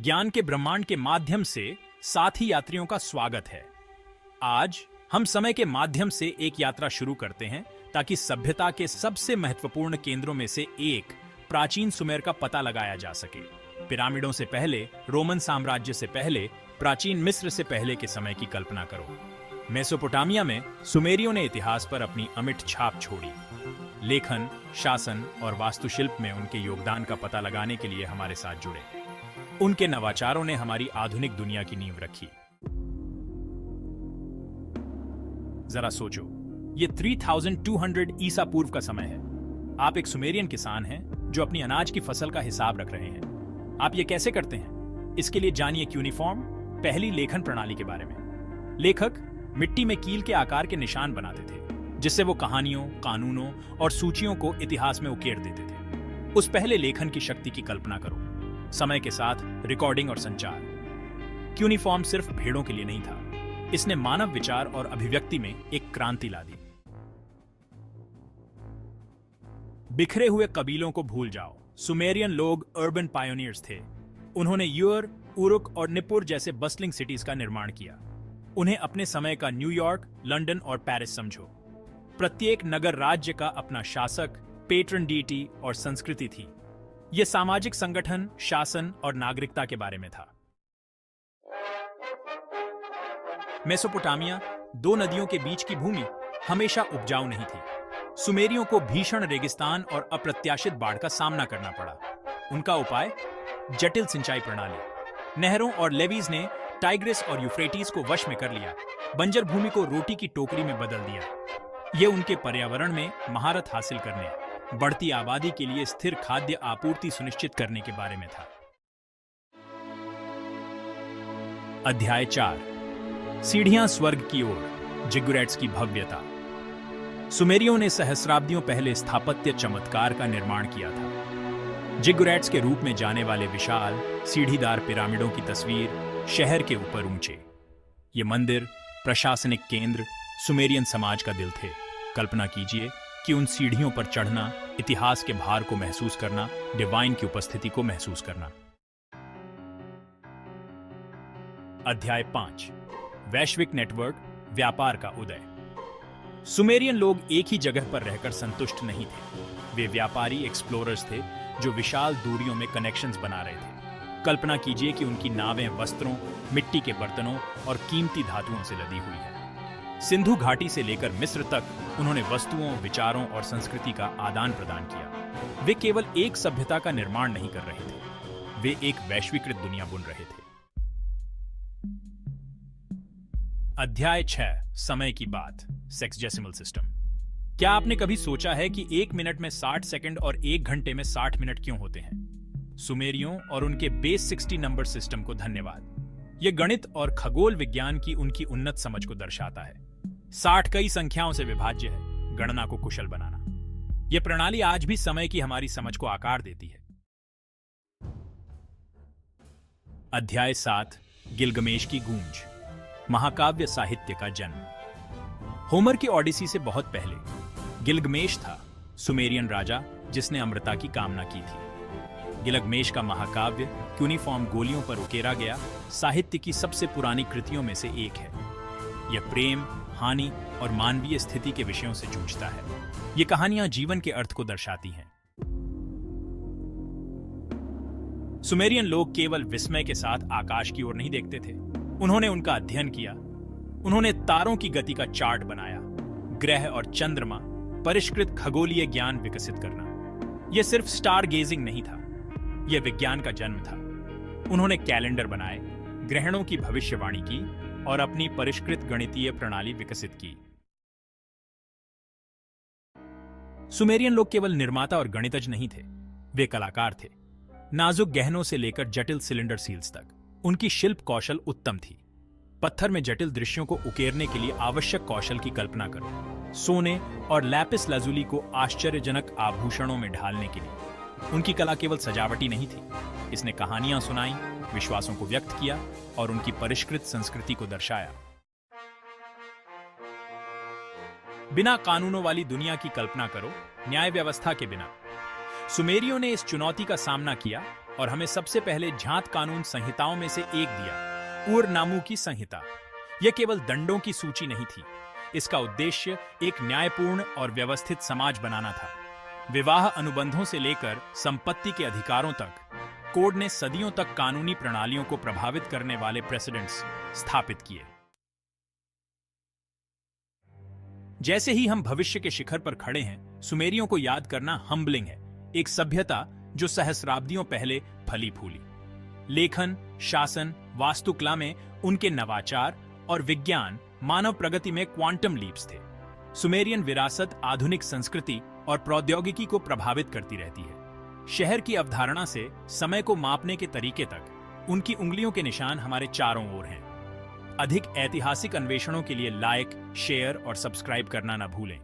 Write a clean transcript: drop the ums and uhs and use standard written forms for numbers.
ज्ञान के ब्रह्मांड के माध्यम से साथी यात्रियों का स्वागत है। आज हम समय के माध्यम से एक यात्रा शुरू करते हैं ताकि सभ्यता के सबसे महत्वपूर्ण केंद्रों में से एक प्राचीन सुमेर का पता लगाया जा सके। पिरामिडों से पहले, रोमन साम्राज्य से पहले, प्राचीन मिस्र से पहले के समय की कल्पना करो। मेसोपोटामिया में सुमेरियों ने इतिहास पर अपनी अमिट छाप छोड़ी। लेखन, शासन और वास्तुशिल्प में उनके योगदान का पता लगाने के लिए हमारे साथ जुड़े। उनके नवाचारों ने हमारी आधुनिक दुनिया की नींव रखी। जरा सोचो, ये 3200 ईसा पूर्व का समय है। आप एक सुमेरियन किसान हैं जो अपनी अनाज की फसल का हिसाब रख रहे हैं। आप ये कैसे करते हैं? इसके लिए जानिए क्यूनिफॉर्म, पहली लेखन प्रणाली के बारे में। लेखक मिट्टी में कील के आकार के निशान बनाते थे, जिससे वो कहानियों, कानूनों और सूचियों को इतिहास में उकेर देते थे। उस पहले लेखन की शक्ति की कल्पना करो। समय के साथ रिकॉर्डिंग और संचार। क्यूनिफॉर्म सिर्फ भेड़ों के लिए नहीं था, इसने मानव विचार और अभिव्यक्ति में एक क्रांति ला दी। बिखरे हुए कबीलों को भूल जाओ। सुमेरियन लोग अर्बन पायोनियर्स थे। उन्होंने यूर, उरुक और निपुर जैसे बस्टलिंग सिटीज का निर्माण किया। उन्हें अपने समय का न्यूयॉर्क, लंदन और पेरिस समझो। प्रत्येक नगर राज्य का अपना शासक, पेट्रन डीटी और संस्कृति थी। यह सामाजिक संगठन, शासन और नागरिकता के बारे में था। मेसोपोटामिया, दो नदियों के बीच की भूमि, हमेशा उपजाऊ नहीं थी। सुमेरियों को भीषण रेगिस्तान और अप्रत्याशित बाढ़ का सामना करना पड़ा। उनका उपाय? जटिल सिंचाई प्रणाली। नहरों और लेवीज ने टाइग्रिस और यूफ्रेटिस को वश में कर लिया, बंजर भूमि को रोटी की टोकरी में बदल दिया। यह उनके पर्यावरण में महारत हासिल करने, बढ़ती आबादी के लिए स्थिर खाद्य आपूर्ति सुनिश्चित करने के बारे में था। अध्याय 4, सीढ़ियां स्वर्ग की ओर, जिगुरैट्स की भव्यता। सुमेरियों ने सहस्राब्दियों पहले स्थापत्य चमत्कार का निर्माण किया था। जिगुरैट्स के रूप में जाने वाले विशाल, सीढ़ीदार पिरामिडों की तस्वीर शहर के ऊपर ऊंचे। ये मंदिर, प्रशासनिक केंद्र, सुमेरियन समाज का दिल थे। कल्पना कीजिए कि उन सीढ़ियों पर चढ़ना, इतिहास के भार को महसूस करना, डिवाइन की उपस्थिति को महसूस करना। अध्याय 5, वैश्विक नेटवर्क, व्यापार का उदय। सुमेरियन लोग एक ही जगह पर रहकर संतुष्ट नहीं थे। वे व्यापारी एक्सप्लोरर्स थे जो विशाल दूरियों में कनेक्शंस बना रहे थे। कल्पना कीजिए कि उनकी नावें वस्त्रों, मिट्टी के बर्तनों और कीमती धातुओं से लदी हुई है। सिंधु घाटी से लेकर मिस्र तक उन्होंने वस्तुओं, विचारों और संस्कृति का आदान प्रदान किया। वे केवल एक सभ्यता का निर्माण नहीं कर रहे थे, वे एक वैश्वीकृत दुनिया बुन रहे थे। अध्याय 6, समय की बात, सेक्सजेसिमल सिस्टम। क्या आपने कभी सोचा है कि 1 मिनट में 60 सेकंड और 1 घंटे में 60 मिनट क्यों होते हैं? सुमेरियों और उनके बेस 60 नंबर सिस्टम को धन्यवाद। यह गणित और खगोल विज्ञान की उनकी उन्नत समझ को दर्शाता है। 60 कई संख्याओं से विभाज्य है, गणना को कुशल बनाना। यह प्रणाली आज भी समय की हमारी समझ को आकार देती है। अध्याय 7, गिलगमेश की गूंज, महाकाव्य साहित्य का जन्म। होमर की ओडिसी से बहुत पहले गिलगमेश था, सुमेरियन राजा जिसने अमृता की कामना की थी। गिलगमेश का महाकाव्य क्यूनिफॉर्म गोलियों पर उकेरा गया साहित्य की सबसे पुरानी कृतियों में से एक है। यह प्रेम, हानि और मानवीय स्थिति के विषयों से जूझता है। ये कहानियां जीवन के अर्थ को दर्शाती हैं। सुमेरियन लोग केवल विस्मय के साथ आकाश की ओर नहीं देखते थे, उन्होंने उनका अध्ययन किया। उन्होंने तारों की गति का चार्ट बनाया, ग्रह और चंद्रमा, परिष्कृत खगोलीय ज्ञान विकसित करना। यह सिर्फ स्टार गेजिंग नहीं था, यह विज्ञान का जन्म था। उन्होंने कैलेंडर बनाए, ग्रहणों की भविष्यवाणी की और अपनी परिष्कृत गणितीय प्रणाली विकसित की। सुमेरियन लोग केवल निर्माता और गणितज्ञ नहीं थे, वे कलाकार थे। नाजुक गहनों से लेकर जटिल सिलेंडर सील्स तक उनकी शिल्प कौशल उत्तम थी। पत्थर में जटिल दृश्यों को उकेरने के लिए आवश्यक कौशल की कल्पना करो। सोने और लैपिस लाजुली को आश्चर्यजनक आभूषणों में ढालने के लिए उनकी कला केवल सजावटी नहीं थी, इसने कहानियां सुनाई, विश्वासों को व्यक्त किया और उनकी परिष्कृत संस्कृति को दर्शाया। बिना कानूनों वाली दुनिया की कल्पना करो, न्याय व्यवस्था के बिना। सुमेरियों ने इस चुनौती का सामना किया और हमें सबसे पहले झांत कानून संहिताओं में से एक दिया, उर नामू की संहिता। यह केवल दंडों की सूची नहीं थी, इसका उद्देश्य एक न्यायपूर्ण और व्यवस्थित समाज बनाना था। विवाह अनुबंधों से लेकर संपत्ति के अधिकारों तक, कोड ने सदियों तक कानूनी प्रणालियों को प्रभावित करने वाले प्रेसिडेंट्स स्थापित किए। जैसे ही हम भविष्य के शिखर पर खड़े हैं, सुमेरियों को याद करना हम्बलिंग है, एक सभ्यता जो सहस्राब्दियों पहले फली फूली। लेखन, शासन, वास्तुकला में उनके नवाचार और विज्ञान मानव प्रगति में क्वांटम लीप्स थे। सुमेरियन विरासत आधुनिक संस्कृति और प्रौद्योगिकी को प्रभावित करती रहती है। शहर की अवधारणा से समय को मापने के तरीके तक उनकी उंगलियों के निशान हमारे चारों ओर हैं। अधिक ऐतिहासिक अन्वेषणों के लिए लाइक, शेयर और सब्सक्राइब करना न भूलें।